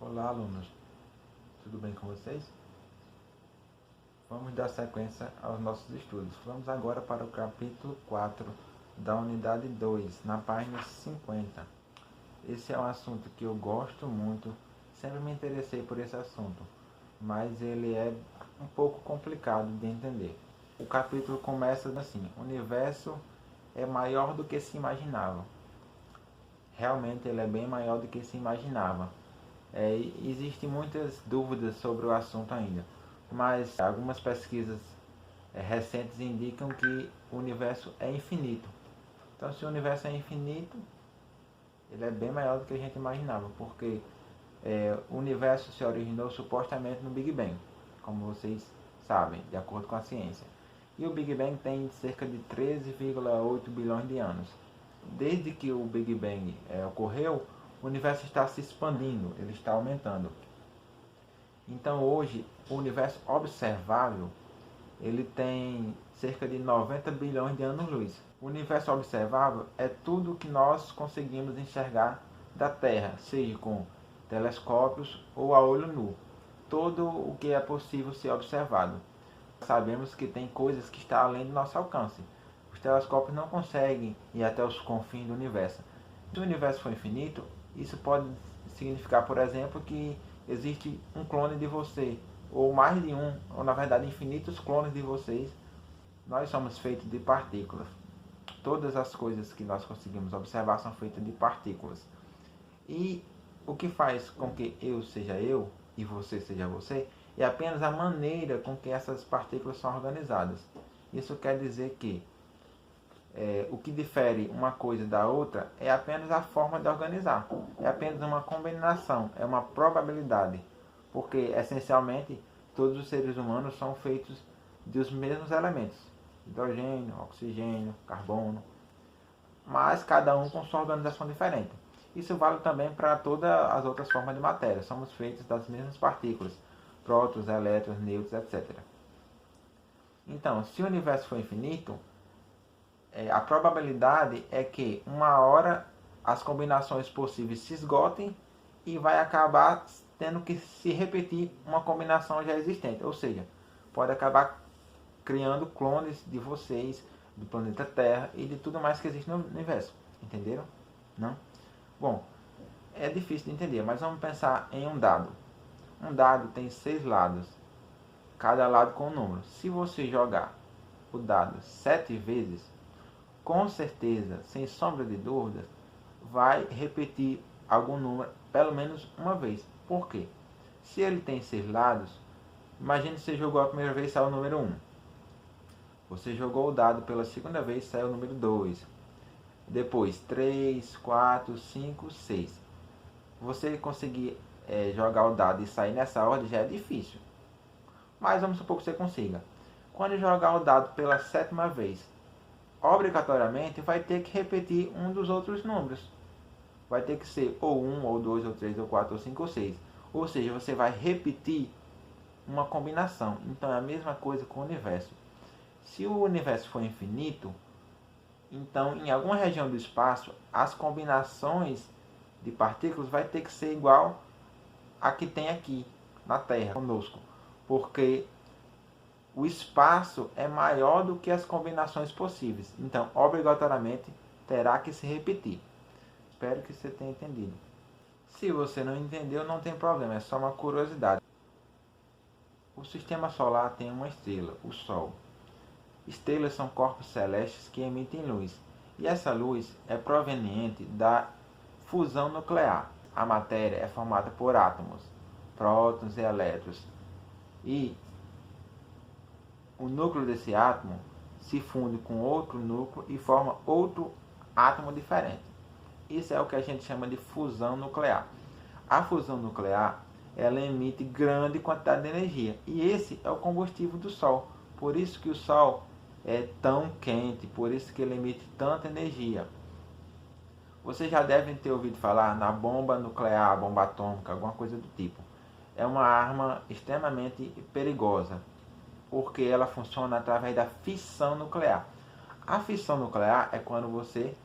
Olá, alunos. Tudo bem com vocês? Vamos dar sequência aos nossos estudos. Vamos agora para o capítulo 4 da unidade 2, na página 50. Esse é um assunto que eu gosto muito, sempre me interessei por esse assunto, mas ele é um pouco complicado de entender. O capítulo começa assim: o universo é maior do que se imaginava. Realmente ele é bem maior do que se imaginava. Existem muitas dúvidas sobre o assunto ainda, mas algumas pesquisas recentes indicam que o universo é infinito. Então, se o universo é infinito, ele é bem maior do que a gente imaginava, porque o universo se originou supostamente no Big Bang, como vocês sabem, de acordo com a ciência. E o Big Bang tem cerca de 13,8 bilhões de anos. Desde que o Big Bang ocorreu, o universo está se expandindo, ele está aumentando. Então hoje, o universo observável, ele tem cerca de 90 bilhões de anos-luz. O universo observável é tudo que nós conseguimos enxergar da Terra, seja com telescópios ou a olho nu. Todo o que é possível ser observado. Sabemos que tem coisas que estão além do nosso alcance. Os telescópios não conseguem ir até os confins do universo. Se o universo for infinito, isso pode significar, por exemplo, que existe um clone de você, ou mais de um, ou na verdade infinitos clones de vocês. Nós somos feitos de partículas. Todas as coisas que nós conseguimos observar são feitas de partículas. E o que faz com que eu seja eu e você seja você é apenas a maneira com que essas partículas são organizadas. Isso quer dizer que o que difere uma coisa da outra é apenas a forma de organizar. É apenas uma combinação, é uma probabilidade. Porque, essencialmente, todos os seres humanos são feitos dos mesmos elementos. Hidrogênio, oxigênio, carbono. Mas cada um com sua organização diferente. Isso vale também para todas as outras formas de matéria. Somos feitos das mesmas partículas. Prótons, elétrons, nêutrons, etc. Então, se o universo for infinito, a probabilidade é que uma hora as combinações possíveis se esgotem e vai acabar tendo que se repetir uma combinação já existente. Ou seja, pode acabar criando clones de vocês, do planeta Terra e de tudo mais que existe no universo. Entenderam? Não? Bom, é difícil de entender, mas vamos pensar em um dado. Um dado tem 6 lados, cada lado com um número. Se você jogar o dado 7 vezes, com certeza, sem sombra de dúvidas, vai repetir algum número pelo menos uma vez. Por quê? Se ele tem 6 lados, imagine que você jogou a primeira vez e saiu o número 1. Você jogou o dado pela segunda vez e saiu o número 2. Depois 3, 4, 5, 6. Você conseguir jogar o dado e sair nessa ordem já é difícil. Mas vamos supor que você consiga. Quando jogar o dado pela 7ª vez, obrigatoriamente vai ter que repetir um dos outros números. Vai ter que ser ou 1, ou 2, ou 3, ou 4, ou 5, ou 6. Ou seja, você vai repetir uma combinação. Então é a mesma coisa com o universo. Se o universo for infinito, então em alguma região do espaço, as combinações de partículas vai ter que ser igual a que tem aqui na Terra conosco. Porque o espaço é maior do que as combinações possíveis. Então, obrigatoriamente, terá que se repetir. Espero que você tenha entendido. Se você não entendeu, não tem problema, é só uma curiosidade. O sistema solar tem uma estrela, o Sol. Estrelas são corpos celestes que emitem luz, e essa luz é proveniente da fusão nuclear. A matéria é formada por átomos, prótons e elétrons, e o núcleo desse átomo se funde com outro núcleo e forma outro átomo diferente. Isso é o que a gente chama de fusão nuclear. A fusão nuclear, ela emite grande quantidade de energia, e esse é o combustível do Sol. Por isso que o Sol é tão quente, por isso que ele emite tanta energia. Vocês já devem ter ouvido falar na bomba nuclear, bomba atômica, alguma coisa do tipo. É uma arma extremamente perigosa, porque ela funciona através da fissão nuclear. A fissão nuclear é quando você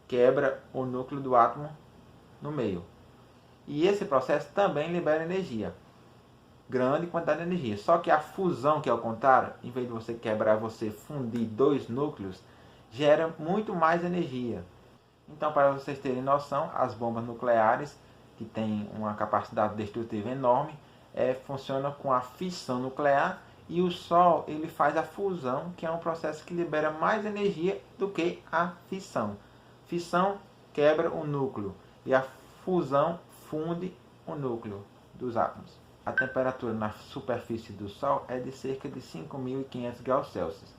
quebra o núcleo do átomo no meio. E esse processo também libera energia, grande quantidade de energia. Só que a fusão, que é o contrário, em vez de você quebrar, você fundir dois núcleos, gera muito mais energia. Então, para vocês terem noção, as bombas nucleares, que têm uma capacidade destrutiva enorme, funcionam com a fissão nuclear, e o Sol ele faz a fusão, que é um processo que libera mais energia do que a fissão. Fissão quebra o núcleo e a fusão funde o núcleo dos átomos. A temperatura na superfície do Sol é de cerca de 5.500 graus Celsius.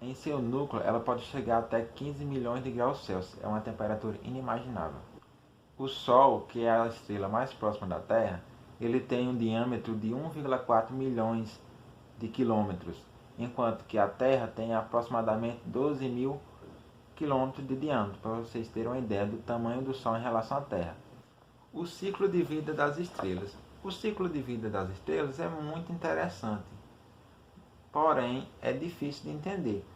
Em seu núcleo, ela pode chegar até 15 milhões de graus Celsius. É uma temperatura inimaginável. O Sol, que é a estrela mais próxima da Terra, ele tem um diâmetro de 1,4 milhões de quilômetros, enquanto que a Terra tem aproximadamente 12 mil quilômetros de diâmetro, para vocês terem uma ideia do tamanho do Sol em relação à Terra. O ciclo de vida das estrelas. O ciclo de vida das estrelas é muito interessante, porém é difícil de entender.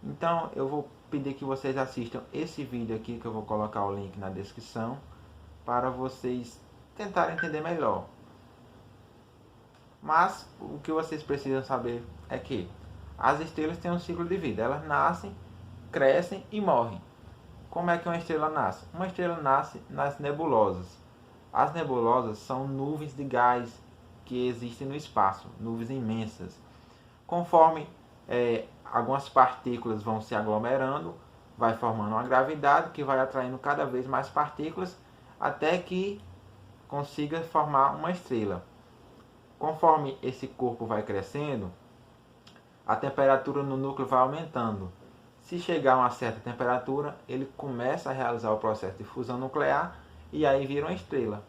Então eu vou pedir que vocês assistam esse vídeo aqui, que eu vou colocar o link na descrição, para vocês tentarem entender melhor. Mas o que vocês precisam saber é que as estrelas têm um ciclo de vida. Elas nascem, crescem e morrem. Como é que uma estrela nasce? Uma estrela nasce nas nebulosas. As nebulosas são nuvens de gás que existem no espaço, nuvens imensas. Conforme algumas partículas vão se aglomerando, vai formando uma gravidade que vai atraindo cada vez mais partículas até que consiga formar uma estrela. Conforme esse corpo vai crescendo, a temperatura no núcleo vai aumentando. Se chegar a uma certa temperatura, ele começa a realizar o processo de fusão nuclear e aí vira uma estrela.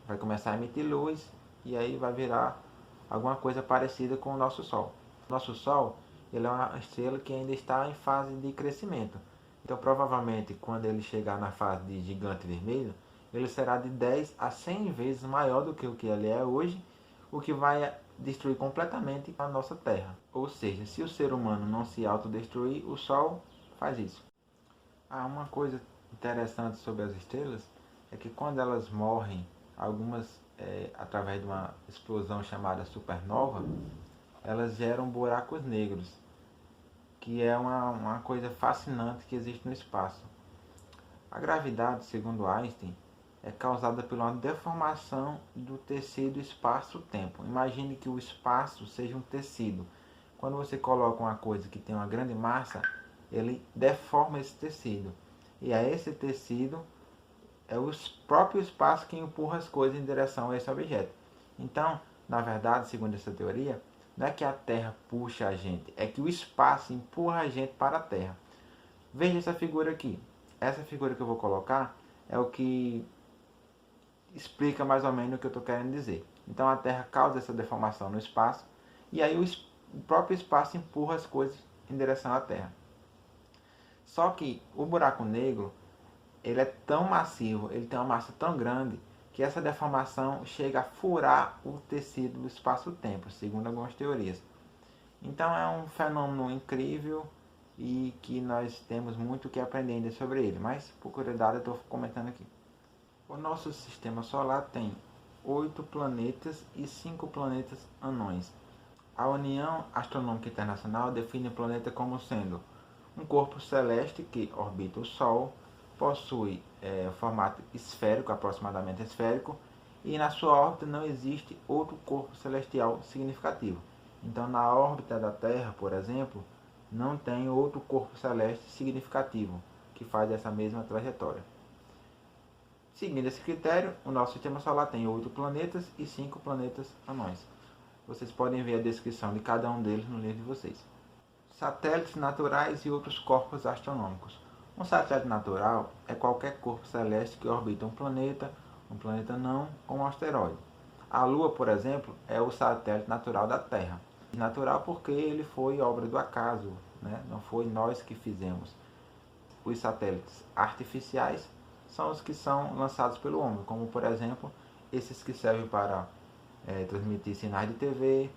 Vai começar a emitir luz e aí vai virar alguma coisa parecida com o nosso Sol. Nosso Sol, ele é uma estrela que ainda está em fase de crescimento. Então, provavelmente, quando ele chegar na fase de gigante vermelho, ele será de 10 a 100 vezes maior do que o que ele é hoje, o que vai destruir completamente a nossa Terra. Ou seja, se o ser humano não se autodestruir, o Sol faz isso. Uma coisa interessante sobre as estrelas é que quando elas morrem, algumas através de uma explosão chamada supernova, elas geram buracos negros, que é uma coisa fascinante que existe no espaço. A gravidade, segundo Einstein, é causada por uma deformação do tecido espaço-tempo. Imagine que o espaço seja um tecido. Quando você coloca uma coisa que tem uma grande massa, ele deforma esse tecido. E é esse tecido, é o próprio espaço que empurra as coisas em direção a esse objeto. Então, na verdade, segundo essa teoria, não é que a Terra puxa a gente, é que o espaço empurra a gente para a Terra. Veja essa figura aqui. Essa figura que eu vou colocar é o que explica mais ou menos o que eu estou querendo dizer. Então a Terra causa essa deformação no espaço e aí o próprio espaço empurra as coisas em direção à Terra. Só que o buraco negro, ele é tão massivo, ele tem uma massa tão grande que essa deformação chega a furar o tecido do espaço-tempo, segundo algumas teorias. Então é um fenômeno incrível e que nós temos muito o que aprender ainda sobre ele, mas por curiosidade eu estou comentando aqui. O nosso sistema solar tem 8 planetas e 5 planetas anões. A União Astronômica Internacional define o planeta como sendo um corpo celeste que orbita o Sol, possui formato esférico, aproximadamente esférico, e na sua órbita não existe outro corpo celestial significativo. Então, na órbita da Terra, por exemplo, não tem outro corpo celeste significativo que faz essa mesma trajetória. Seguindo esse critério, o nosso sistema solar tem 8 planetas e 5 planetas anões. Vocês podem ver a descrição de cada um deles no livro de vocês. Satélites naturais e outros corpos astronômicos. Um satélite natural é qualquer corpo celeste que orbita um planeta não ou um asteroide. A Lua, por exemplo, é o satélite natural da Terra. Natural porque ele foi obra do acaso, né? Não foi nós que fizemos. Os satélites artificiais são os que são lançados pelo homem, como por exemplo, esses que servem para transmitir sinais de TV,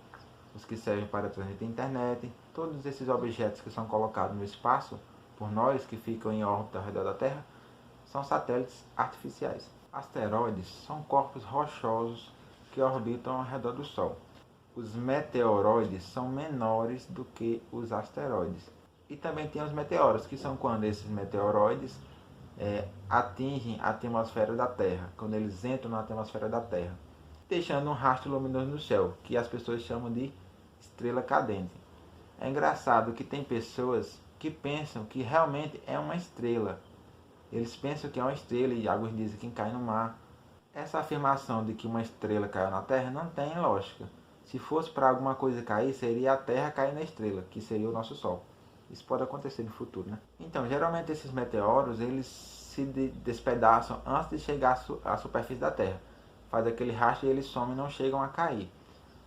os que servem para transmitir internet, todos esses objetos que são colocados no espaço por nós, que ficam em órbita ao redor da Terra, são satélites artificiais. Asteroides são corpos rochosos que orbitam ao redor do Sol. Os meteoroides são menores do que os asteroides. E também tem os meteoros, que são quando esses meteoroides atingem a atmosfera da Terra, quando eles entram na atmosfera da Terra, deixando um rastro luminoso no céu, que as pessoas chamam de estrela cadente. É engraçado que tem pessoas que pensam que realmente é uma estrela. Eles pensam que é uma estrela e alguns dizem que cai no mar. Essa afirmação de que uma estrela caiu na Terra não tem lógica. Se fosse para alguma coisa cair, seria a Terra cair na estrela, que seria o nosso Sol. Isso pode acontecer no futuro, né? Então, geralmente esses meteoros, eles se despedaçam antes de chegar à superfície da Terra. Faz aquele rastro e eles somem e não chegam a cair.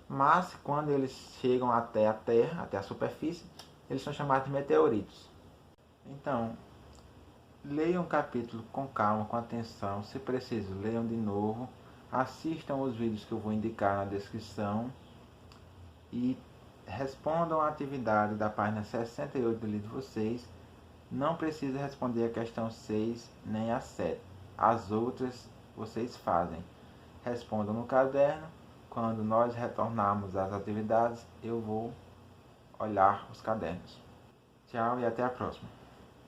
Mas, quando eles chegam até a Terra, até a superfície, eles são chamados de meteoritos. Então, leiam o capítulo com calma, com atenção. Se preciso, leiam de novo. Assistam os vídeos que eu vou indicar na descrição. E respondam a atividade da página 68 do livro de vocês. Não precisa responder a questão 6 nem a 7. As outras vocês fazem. Respondam no caderno. Quando nós retornarmos às atividades, eu vou olhar os cadernos. Tchau e até a próxima.